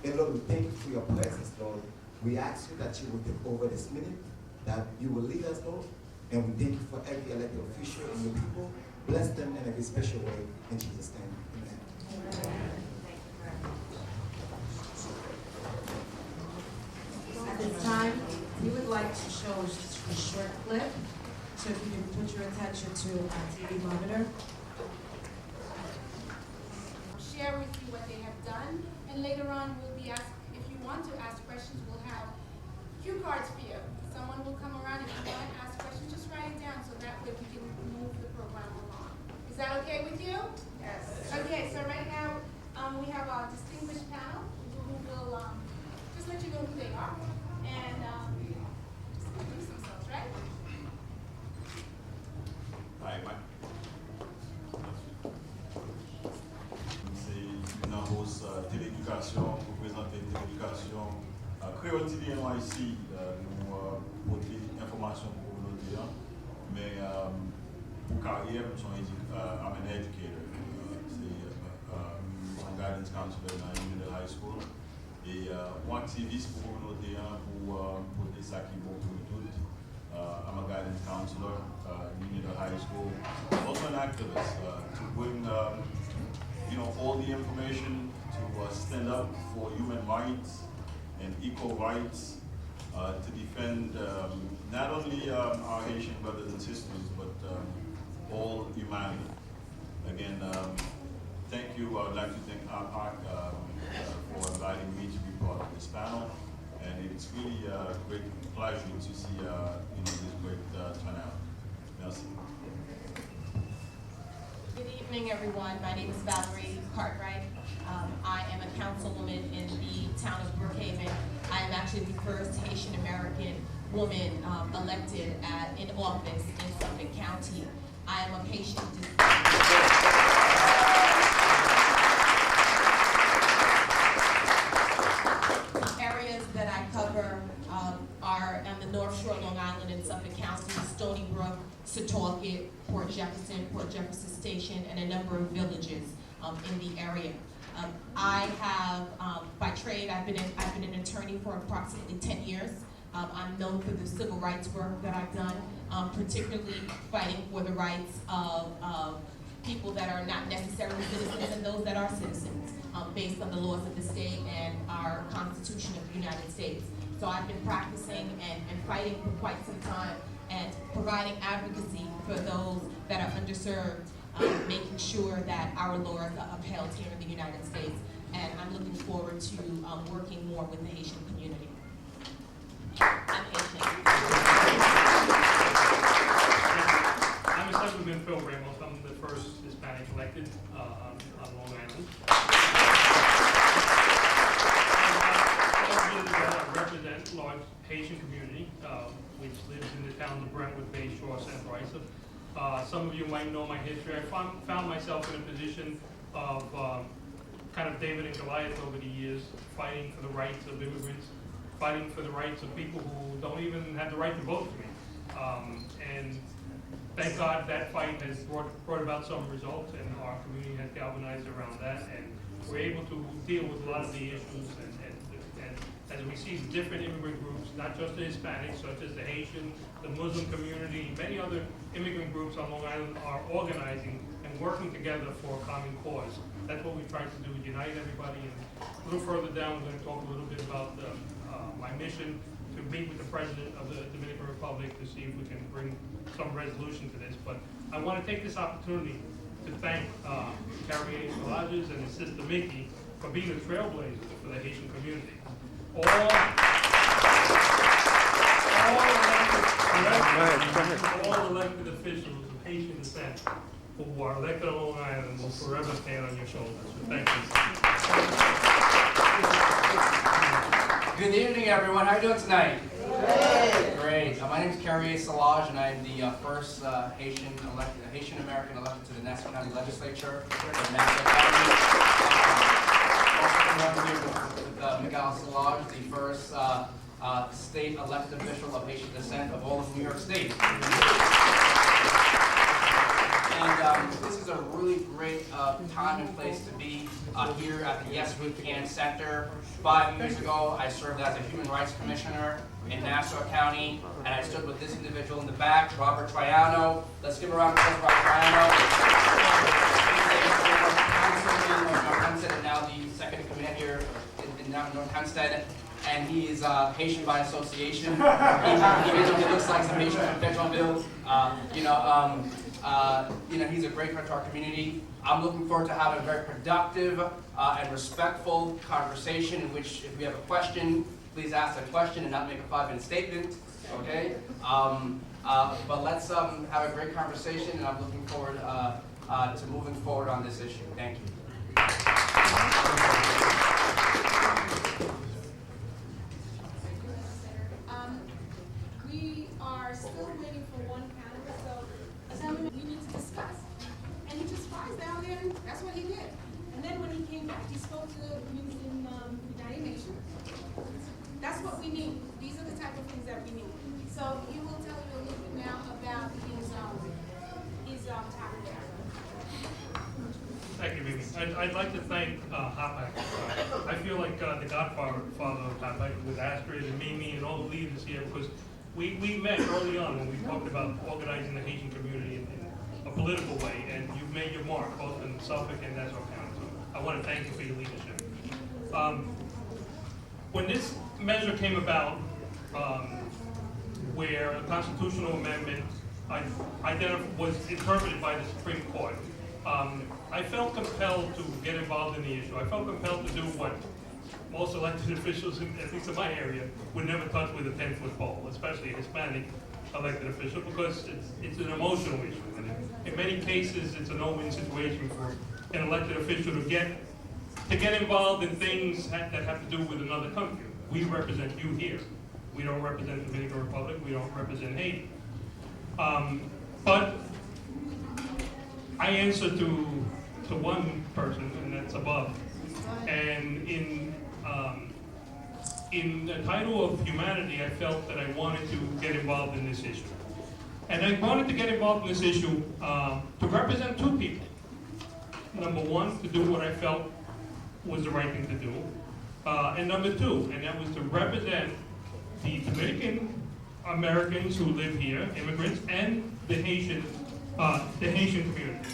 And Lord, we thank you for your presence, Lord. We ask you that you will take over this minute, that you will lead us, Lord. And we thank you for every elected official and your people. Bless them in a very special way. In Jesus' name, amen. At this time, we would like to show a short clip. So if you can put your attention to our TV monitor. Share with you what they have done, and later on we'll be asked, if you want to ask questions, we'll have cue cards for you. Someone will come around, if you want to ask questions, just write it down so that way we can move the program along. Is that okay with you? Yes. Okay, so right now we have a distinguished panel who will just let you know who they are and just introduce themselves, right? Hi, Mike. C'est une hausse télééducation, pour présenter télééducation. Créole TV NYC, nous porter information pour la communauté, mais pour carrière, nous sommes I'm an educator. C'est un guidance counselor dans Unity High School. Et mon activiste pour la communauté, pour porter ça qui est bon pour nous tous. I'm a guidance counselor in Unity High School. Also an activist to bring all the information to stand up for human rights and equal rights, to defend not only our Haitian brothers and sisters, but all humanity. Again, thank you. I would like to thank Hapac for inviting me to be part of this panel, and it's really a great pleasure to see this great turnout. Merci. Good evening, everyone. My name is Valerie Cartwright. I am a councilwoman in the town of Brookhaven. I am actually the first Haitian American woman elected in office in Suffolk County. I am of Haitian descent. The areas that I cover are on the North Shore, Long Island, and Suffolk County, Stony Brook, Setauket, Port Jefferson Station, and a number of villages in the area. I have, by trade, I've been an attorney for approximately 10 years. I'm known for the civil rights work that I've done, particularly fighting for the rights of people that are not necessarily citizens and those that are citizens, based on the laws of the state and our Constitution of the United States. So I've been practicing and fighting for quite some time and providing advocacy for those that are underserved, making sure that our laws are upheld here in the United States. And I'm looking forward to working more with the Haitian community. I'm Haitian. I'm Assemblyman Phil Ramos. I'm the first Hispanic elected on Long Island. 12 years ago, I represent a large Haitian community, which lives in the towns of Brentwood, Bay Shore, St. Bryce. Some of you might know my history. I found myself in a position of kind of David and Goliath over the years, fighting for the rights of immigrants, fighting for the rights of people who don't even have the right to vote for me. And thank God that fight has brought about some results, and our community has galvanized around that, and we're able to deal with a lot of the issues, and as we see different immigrant groups, not just the Hispanics, such as the Haitian, the Muslim community, many other immigrant groups on Long Island are organizing and working together for a common cause. That's what we try to do, unite everybody. And a little further down, we're going to talk a little bit about my mission to meet with the President of the Dominican Republic to see if we can bring some resolution to this. But I want to take this opportunity to thank Carrie Salages and his sister Mickey for being the trailblazers for the Haitian community. All elected officials of Haitian descent who are elected on Long Island will forever stand on your shoulders. So thank you. Good evening, everyone. How are you doing tonight? Great. My name is Carrie Salage, and I'm the first Haitian American elected to the Nassau County Legislature. Also here with Miguel Salage, the first state elected official of Haitian descent of all of New York State. And this is a really great time and place to be here at the Yes We Can Center. 5 years ago, I served as a Human Rights Commissioner in Nassau County, and I stood with this individual in the back, Robert Triano. Let's give a round of applause for Robert Triano. He's a North Hempstead, and now the second in command here in North Hempstead. And he is Haitian by association. He basically looks like some Haitian from Desulme. He's a great friend to our community. I'm looking forward to having a very productive and respectful conversation in which, if we have a question, please ask a question and not make a 5-minute statement. Okay? But let's have a great conversation, and I'm looking forward to moving forward on this issue. Thank you. We are still waiting for one panelist, so Assemblyman, we need to discuss. And he just flies down there, and that's what he did. And then when he came back, he spoke to the community in the United Nations. That's what we need. These are the type of things that we need. So he will tell you a little bit now about his topic. Thank you, Mimi. I'd like to thank Hapac. I feel like the godfather of Hapac with Astrid and Mimi and all the leaders here, because we met early on when we talked about organizing the Haitian community in a political way, and you've made your mark both in Suffolk and Nassau County. So I want to thank you for your leadership. When this measure came about, where a constitutional amendment was interpreted by the Supreme Court, I felt compelled to get involved in the issue. I felt compelled to do what most elected officials, at least in my area, would never touch with a 10-foot pole, especially a Hispanic elected official, because it's an emotional issue. And in many cases, it's a no-win situation for an elected official to get involved in things that have to do with another country. We represent you here. We don't represent the Dominican Republic. We don't represent Haiti. But I answer to one person, and that's above. And in the title of humanity, I felt that I wanted to get involved in this issue. And I wanted to get involved in this issue to represent two people. Number one, to do what I felt was the right thing to do. And number two, and that was to represent the Dominican Americans who live here, immigrants, and the Haitian community.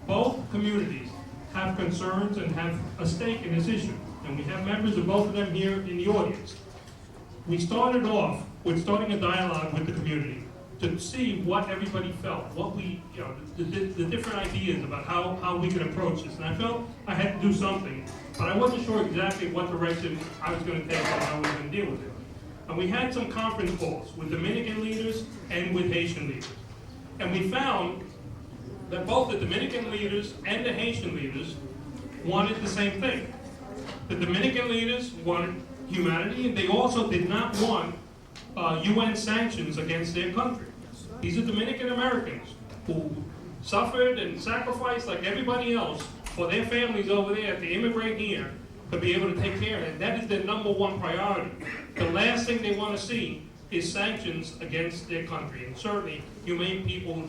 Both communities have concerns and have a stake in this issue, and we have members of both of them here in the audience. We started off with starting a dialogue with the community to see what everybody felt, what we, the different ideas about how we could approach this. And I felt I had to do something, but I wasn't sure exactly what direction I was going to take and how we were going to deal with it. And we had some conference calls with Dominican leaders and with Haitian leaders. And we found that both the Dominican leaders and the Haitian leaders wanted the same thing. The Dominican leaders wanted humanity, and they also did not want UN sanctions against their country. These are Dominican Americans who suffered and sacrificed like everybody else for their families over there to immigrate here to be able to take care of it. That is their number one priority. The last thing they want to see is sanctions against their country, and certainly humane people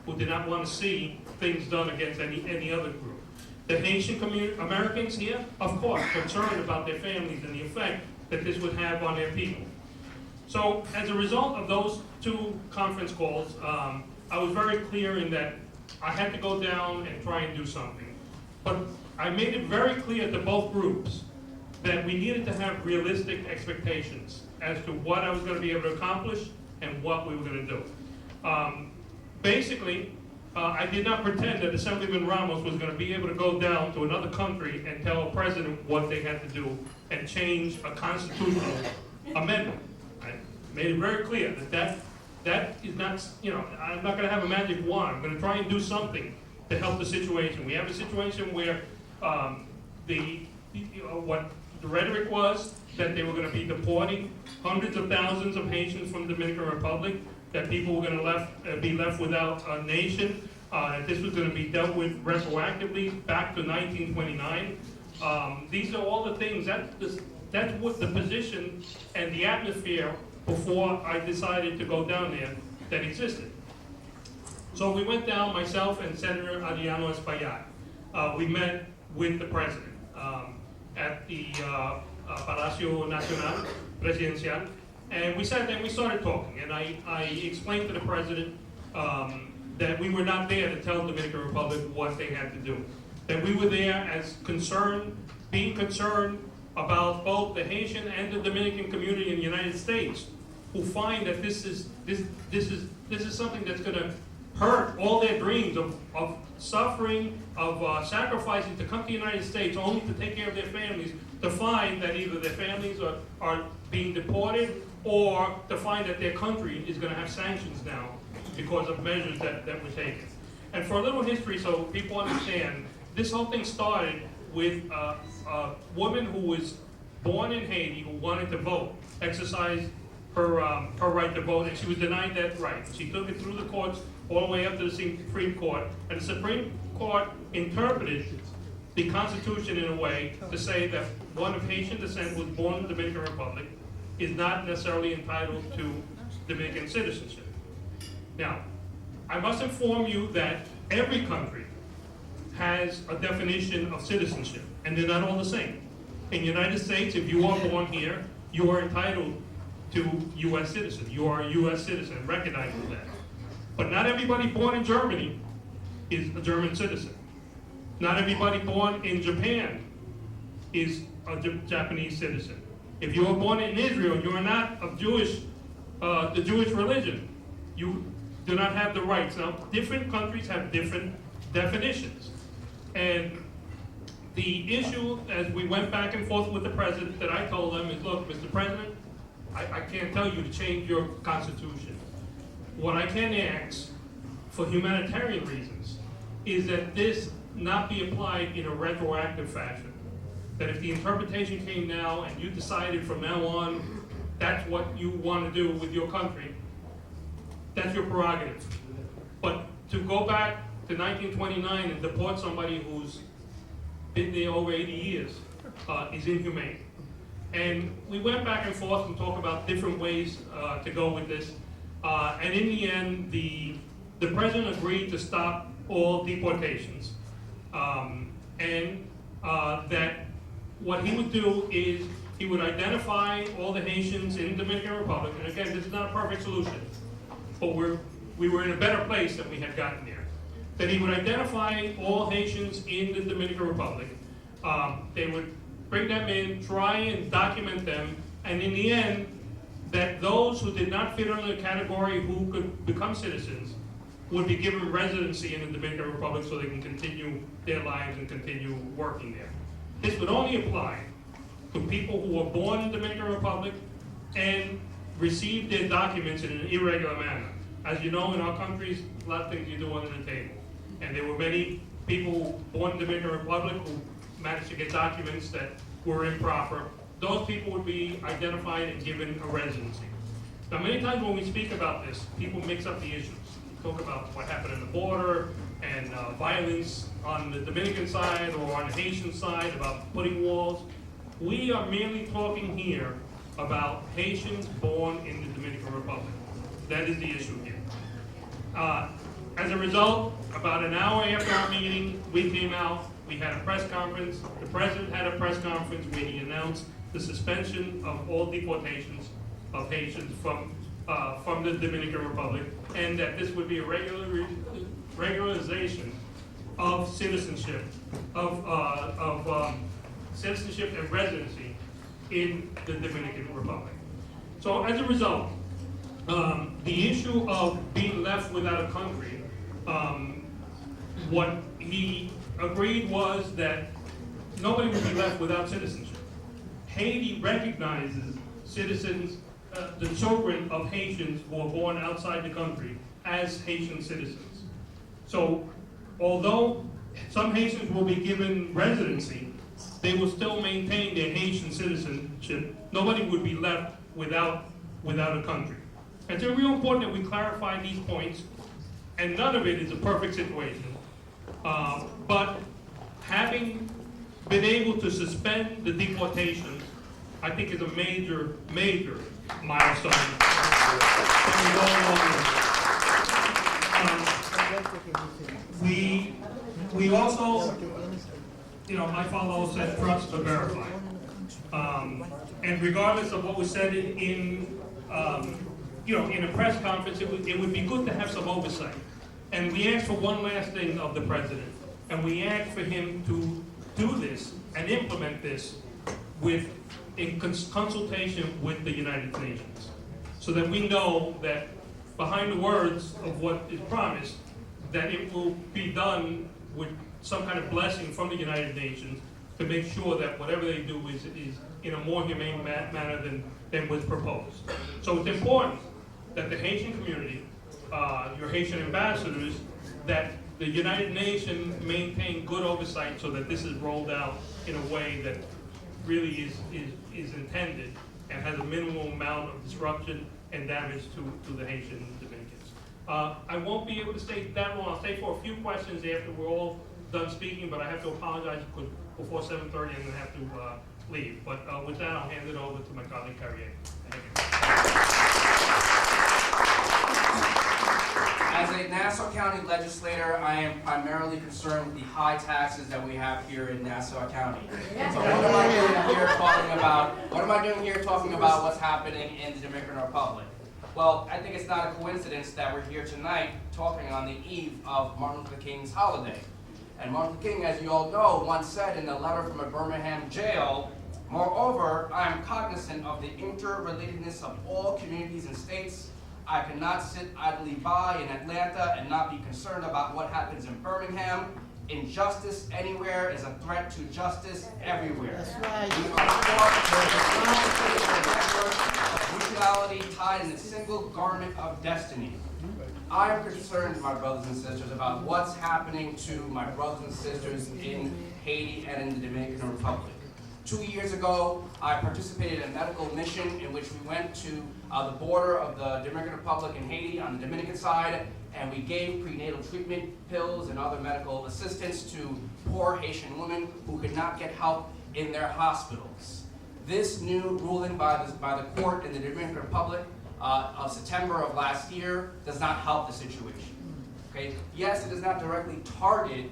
who did not want to see things done against any other group. The Haitian Americans here, of course, concerned about their families and the effect that this would have on their people. So as a result of those two conference calls, I was very clear in that I had to go down and try and do something. But I made it very clear to both groups that we needed to have realistic expectations as to what I was going to be able to accomplish and what we were going to do. Basically, I did not pretend that Assemblyman Ramos was going to be able to go down to another country and tell a president what they had to do and change a constitutional amendment. I made it very clear that is not, I'm not going to have a magic wand. I'm going to try and do something to help the situation. We have a situation where what the rhetoric was that they were going to be deporting hundreds of thousands of Haitians from the Dominican Republic, that people were going to be left without a nation, that this was going to be dealt with retroactively back to 1929. These are all the things, that's what the position and the atmosphere before I decided to go down there that existed. So we went down, myself and Senator Adriano Espaillat. We met with the president at the Palacio Nacional Presidencial, and we sat there and we started talking. And I explained to the president that we were not there to tell the Dominican Republic what they had to do. That we were there as being concerned about both the Haitian and the Dominican community in the United States, who find that this is something that's going to hurt all their dreams of suffering, of sacrificing to come to the United States only to take care of their families, to find that either their families are being deported or to find that their country is going to have sanctions now because of measures that were taken. And for a little history, so people understand, this whole thing started with a woman who was born in Haiti who wanted to vote, exercise her right to vote, and she was denied that right. She took it through the courts all the way up to the Supreme Court, and the Supreme Court interpreted the Constitution in a way to say that one of Haitian descent who was born in the Dominican Republic is not necessarily entitled to Dominican citizenship. Now, I must inform you that every country has a definition of citizenship, and they're not all the same. In the United States, if you are born here, you are entitled to U.S. citizen. You are a U.S. citizen, recognized as that. But not everybody born in Germany is a German citizen. Not everybody born in Japan is a Japanese citizen. If you are born in Israel, you are not of the Jewish religion. You do not have the rights. Now, different countries have different definitions. And the issue, as we went back and forth with the president, that I told him is, look, Mr. President, I can't tell you to change your constitution. What I can ask, for humanitarian reasons, is that this not be applied in a retroactive fashion. That if the interpretation came now and you decided from now on that's what you want to do with your country, that's your prerogative. But to go back to 1929 and deport somebody who's been there over 80 years is inhumane. And we went back and forth and talked about different ways to go with this. And in the end, the president agreed to stop all deportations. And that what he would do is he would identify all the Haitians in the Dominican Republic. And again, this is not a perfect solution, but we were in a better place than we had gotten there. That he would identify all Haitians in the Dominican Republic. They would bring them in, try and document them, and in the end, that those who did not fit under the category who could become citizens would be given residency in the Dominican Republic so they can continue their lives and continue working there. This would only apply to people who were born in the Dominican Republic and received their documents in an irregular manner. As you know, in our countries, a lot of things you do under the table. And there were many people born in the Dominican Republic who managed to get documents that were improper. Those people would be identified and given a residency. Now, many times when we speak about this, people mix up the issues. Talk about what happened in the border and violence on the Dominican side or on the Haitian side about putting walls. We are merely talking here about Haitians born in the Dominican Republic. That is the issue here. As a result, about an hour after our meeting, we came out, we had a press conference. The president had a press conference where he announced the suspension of all deportations of Haitians from the Dominican Republic, and that this would be a regularization of citizenship, citizenship and residency in the Dominican Republic. So as a result, the issue of being left without a country, what he agreed was that nobody would be left without citizenship. Haiti recognizes citizens, the children of Haitians who are born outside the country as Haitian citizens. So although some Haitians will be given residency, they will still maintain their Haitian citizenship. Nobody would be left without a country. It's real important that we clarify these points, and none of it is a perfect situation. But having been able to suspend the deportations, I think is a major, major milestone. we also, my father said trust but verify. And regardless of what was said in a press conference, it would be good to have some oversight. And we asked for one last thing of the president, and we asked for him to do this and implement this in consultation with the United Nations, so that we know that behind the words of what is promised, that it will be done with some kind of blessing from the United Nations to make sure that whatever they do is in a more humane manner than was proposed. So it's important that the Haitian community, your Haitian ambassadors, that the United Nations maintain good oversight so that this is rolled out in a way that really is intended and has a minimal amount of disruption and damage to the Haitian Dominicans. I won't be able to stay that long. I'll stay for a few questions after we're all done speaking, but I have to apologize because before 7:30 I'm going to have to leave. But with that, I'll hand it over to my colleague Carrier. Thank you. As a Nassau County legislator, I am primarily concerned with the high taxes that we have here in Nassau County. So what am I doing here talking about what's happening in the Dominican Republic? Well, I think it's not a coincidence that we're here tonight talking on the eve of Martin Luther King's holiday. And Martin Luther King, as you all know, once said in a letter from a Birmingham jail, "Moreover, I am cognizant of the interrelatedness of all communities and states. I cannot sit idly by in Atlanta and not be concerned about what happens in Birmingham. Injustice anywhere is a threat to justice everywhere. That's right. We are of mutuality tied in a single garment of destiny." I am concerned, my brothers and sisters, about what's happening to my brothers and sisters in Haiti and in the Dominican Republic. 2 years ago, I participated in a medical mission in which we went to the border of the Dominican Republic and Haiti on the Dominican side, and we gave prenatal treatment pills and other medical assistance to poor Haitian women who could not get help in their hospitals. This new ruling by the court in the Dominican Republic of September of last year does not help the situation. Okay? Yes, it does not directly target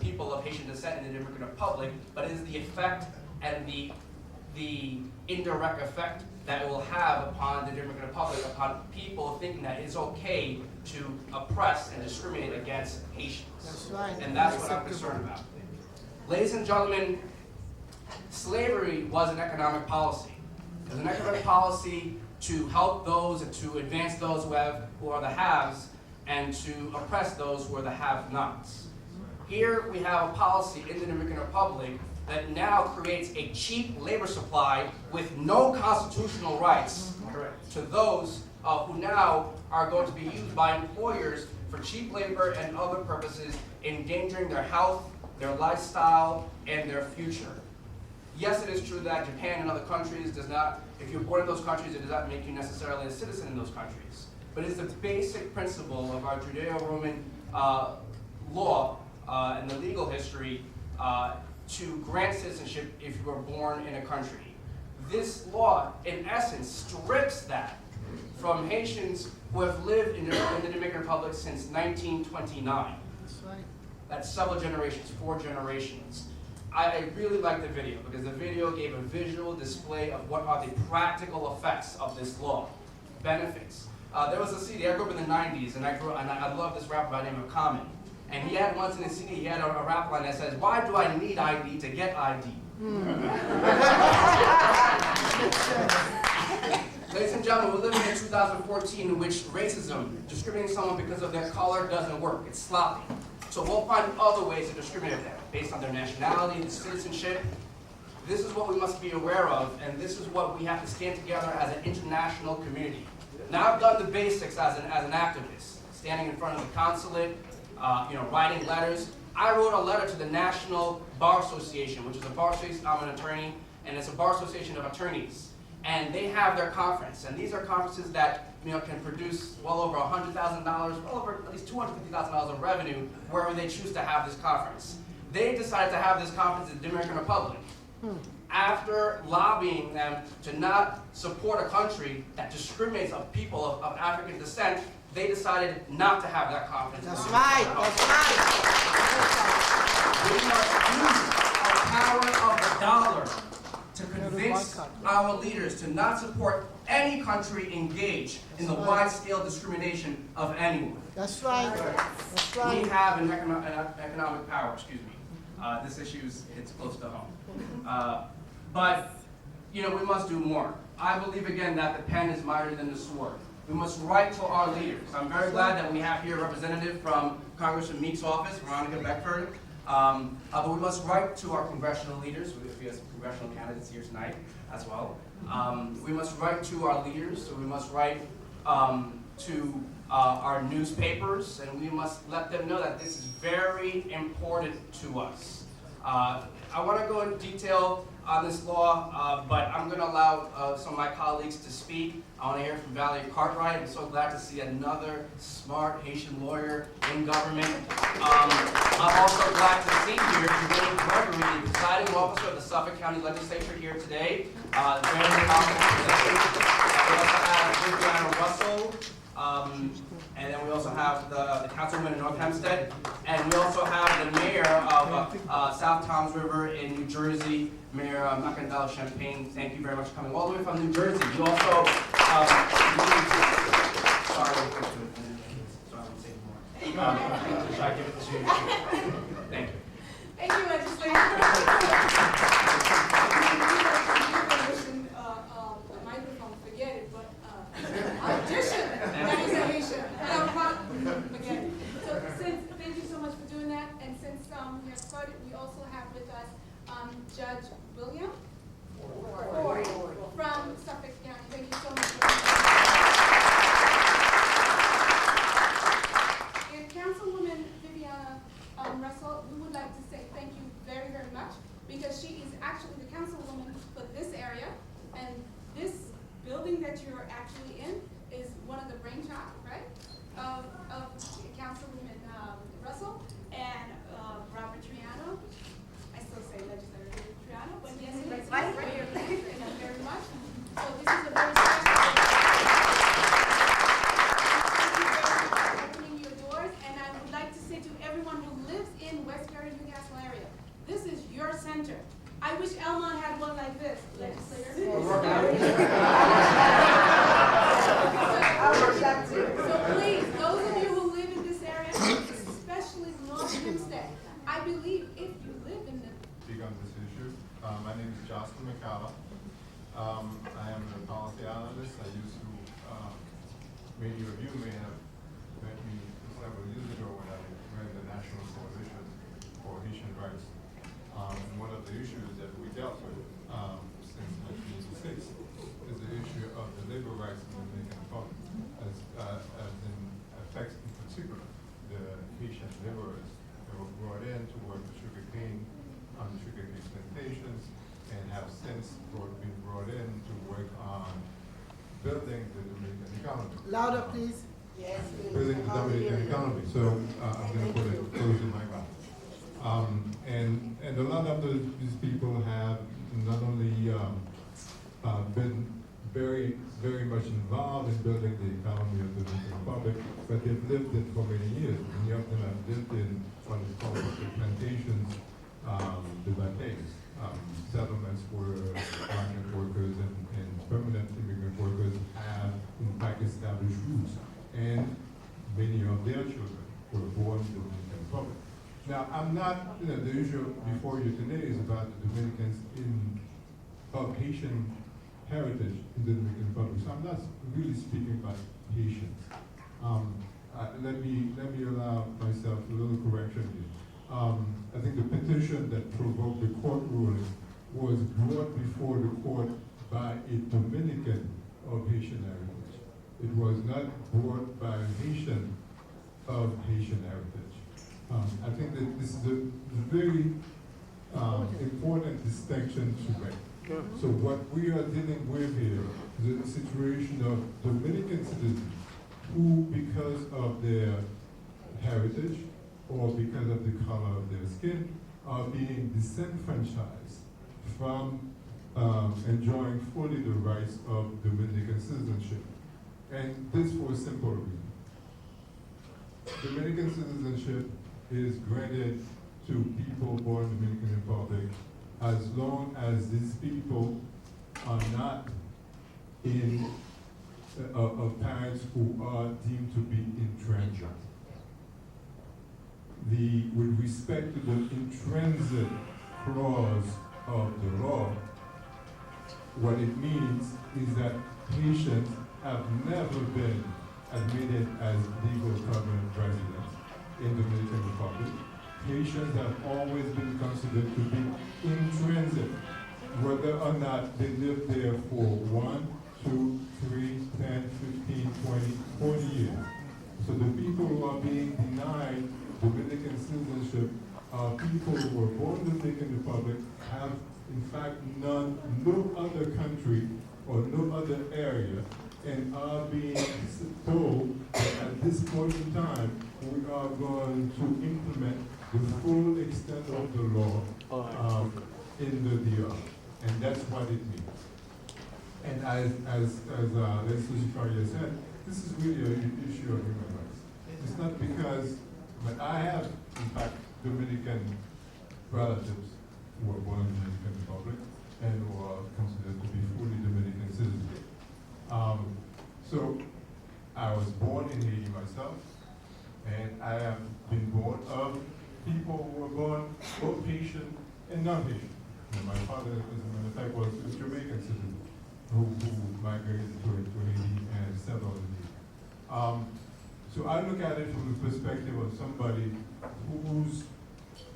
people of Haitian descent in the Dominican Republic, but it is the effect and the indirect effect that it will have upon the Dominican Republic, upon people thinking that it's okay to oppress and discriminate against Haitians. That's right. And that's what I'm concerned about. Ladies and gentlemen, slavery was an economic policy. It was an economic policy to help those and to advance those who are the haves and to oppress those who are the have-nots. Here we have a policy in the Dominican Republic that now creates a cheap labor supply with no constitutional rights to those who now are going to be used by employers for cheap labor and other purposes, endangering their health, their lifestyle, and their future. Yes, it is true that Japan and other countries does not, if you're born in those countries, it does not make you necessarily a citizen in those countries. But it's the basic principle of our Judeo-Roman law and the legal history to grant citizenship if you are born in a country. This law, in essence, strips that from Haitians who have lived in the Dominican Republic since 1929. That's right. That's several generations, 4 generations. I really like the video because the video gave a visual display of what are the practical effects of this law. Benefits. There was a CD, I grew up in the 90s, and I love this rapper by the name of Common. And he had once in his CD, he had a rap line that says, "Why do I need ID to get ID?" Ladies and gentlemen, we're living in 2014 in which racism, discriminating someone because of their color, doesn't work. It's sloppy. So we'll find other ways to discriminate them based on their nationality, their citizenship. This is what we must be aware of, and this is what we have to stand together as an international community. Now, I've done the basics as an activist, standing in front of the consulate, writing letters. I wrote a letter to the National Bar Association, which is a bar association. I'm an attorney, and it's a bar association of attorneys. And they have their conference, and these are conferences that can produce well over $100,000, well over at least $250,000 of revenue wherever they choose to have this conference. They decided to have this conference in the Dominican Republic. After lobbying them to not support a country that discriminates of people of African descent, they decided not to have that confidence. That's right. That's right. We must use our power of the dollar to convince our leaders to not support any country engaged in the wide-scale discrimination of anyone. That's right. That's right. We have an economic power, excuse me. This issue hits close to home. But, you know, we must do more. I believe again that the pen is mightier than the sword. We must write to our leaders. I'm very glad that we have here a representative from Congressman Meek's office, Veronica Beckford. But we must write to our congressional leaders. We have some congressional candidates here tonight as well. We must write to our leaders. So we must write to our newspapers, and we must let them know that this is very important to us. I want to go into detail on this law, but I'm going to allow some of my colleagues to speak. I want to hear from Valerie Cartwright. I'm so glad to see another smart Haitian lawyer in government. I'm also glad to see here Jerome, the presiding officer of the Suffolk County Legislature here today. Very competent position. We also have Viviana Russell. And then we also have the councilwoman in North Hempstead. And we also have the mayor of South Toms River in New Jersey, Mayor Macandal Champagne. Thank you very much for coming all the way from New Jersey. You also, sorry, I won't say more. Should I give it to you? Thank you. Thank you, legislator. The microphone, forget it, but audition. That is a Haitian. Forget it. So thank you so much for doing that. And since we have started, we also have with us Judge William Ford from Suffolk County. Thank you so much for being here. And Councilwoman Viviana Russell, we would like to say thank you very, very much, because she is actually the councilwoman for this area, and this building that you're actually in is one of the brainchild, right, of Councilwoman Russell and Robert Triano. I still say legislator Triano, but yes, it is right here. Thank you very much. So this is a very special day. Thank you for opening your doors, and I would like to say to everyone who lives in Westbury, Newcastle area, this is your center. I wish Elmont had one like this, legislator. So please, those of you who live in this area, especially North Hempstead, I believe if you live in the... Speak on this issue. My name is Justin McCalla. I am a policy analyst. I used to, many of you may have met me several years ago when I ran the National Coalition for Haitian Rights. And one of the issues that we dealt with since 1986 is the issue of the labor rights of the Dominican Republic, as in affects in particular the Haitian laborers that were brought in to work the sugarcane on the sugarcane plantations, and have since been brought in to work on building the Dominican economy. Louder, please. Yes, please. Building the Dominican economy. So I'm going to put it close to my mouth. And a lot of these people have not only been very, very much involved in building the economy of the Dominican Republic, but they've lived it for many years. Many of them have lived in what is called the plantations, the bateys, settlements where migrant workers and permanent immigrant workers have, in fact, established roots. And many of their children were born in the Dominican Republic. Now, I'm not, the issue before you today is about the Dominicans of Haitian heritage in the Dominican Republic. So I'm not really speaking about Haitians. Let me allow myself a little correction here. I think the petition that provoked the court ruling was brought before the court by a Dominican of Haitian heritage. It was not brought by a Haitian of Haitian heritage. I think that this is a very important distinction to make. So what we are dealing with here is a situation of Dominican citizens who, because of their heritage or because of the color of their skin, are being disenfranchised from enjoying fully the rights of Dominican citizenship. And this for a simple reason. Dominican citizenship is granted to people born in the Dominican Republic as long as these people are not in of parents who are deemed to be intransigent. With respect to the intrinsic clause of the law, what it means is that Haitians have never been admitted as legal permanent residents in the Dominican Republic. Haitians have always been considered to be intrinsic, whether or not they live there for 1, 2, 3, 10, 15, 20, 40 years. So the people who are being denied Dominican citizenship are people who were born in the Dominican Republic, have in fact no other country or no other area, and are being told that at this point in time we are going to implement the full extent of the law in the DR, and that's what it means. And as Leslie Carrier said, this is really an issue of human rights. It's not because, but I have, in fact, Dominican relatives who were born in the Dominican Republic and who are considered to be fully Dominican citizens. So I was born in Haiti myself, and I have been born of people who were born both Haitian and non-Haitian. My father, as a matter of fact, was a Jamaican citizen who migrated to Haiti and settled in Haiti. So I look at it from the perspective of somebody whose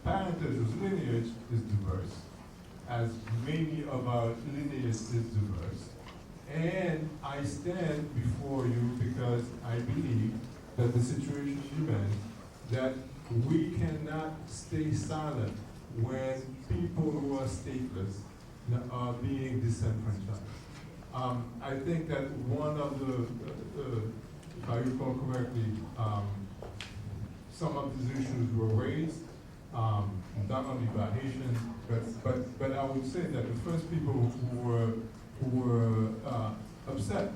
parentage, whose lineage is diverse, as many of our lineage is diverse. And I stand before you because I believe that the situation demands that we cannot stay silent when people who are stateless are being disenfranchised. I think that one of the if I recall correctly, some of these issues were raised, not only by Haitians, but I would say that the first people who were upset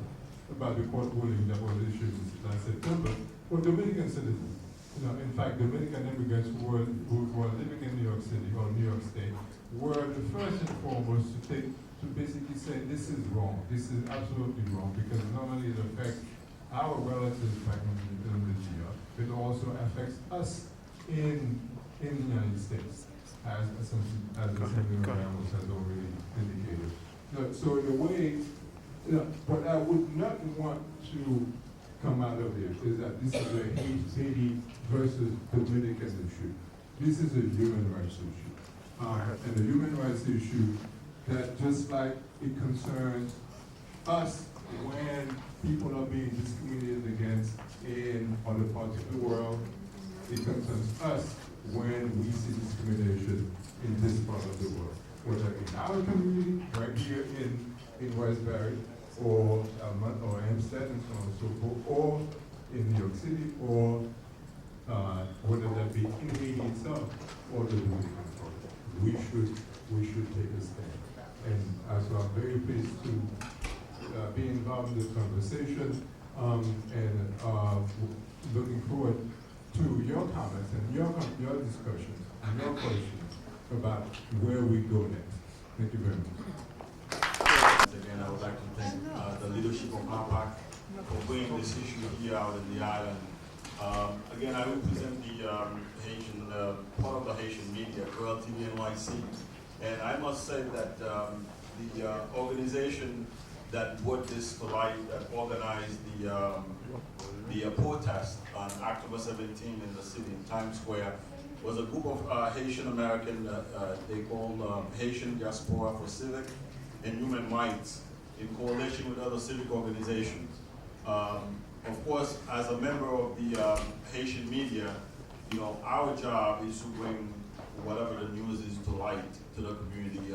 about the court ruling that was issued last September were Dominican citizens. In fact, Dominican immigrants who were living in New York City or New York State were the first and foremost to basically say this is wrong, this is absolutely wrong, because not only it affects our relatives back in the DR, it also affects us in the United States, as the Senator Ramos has already indicated. So in a way, what I would not want to come out of it is that this is a Haiti versus Dominican issue. This is a human rights issue. And a human rights issue that just like it concerns us when people are being discriminated against in other parts of the world, it concerns us when we see discrimination in this part of the world. Whether in our community, right here in Westbury, or Hempstead and so on and so forth, or in New York City, or whether that be in Haiti itself or the Dominican Republic. We should take a stand. And so I'm very pleased to be involved in this conversation and looking forward to your comments and your discussions and your questions about where we go next. Thank you very much. Again, I would like to thank the leadership of Hapac for bringing this issue here out in the island. Again, I represent the Haitian, part of the Haitian media, Girl TV NYC. And I must say that the organization that brought this to light, that organized the protest on October 17 in the city in Times Square, was a group of Haitian American, they called Haitian Diaspora for Civic and Human Rights, in coalition with other civic organizations. Of course, as a member of the Haitian media, our job is to bring whatever the news is to light to the community,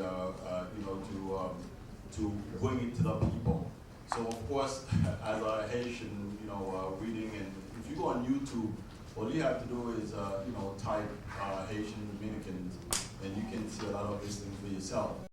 to bring it to the people. So of course, as a Haitian, reading, and if you go on YouTube, all you have to do is, type Haitian Dominicans, and you can see a lot of these things for yourself.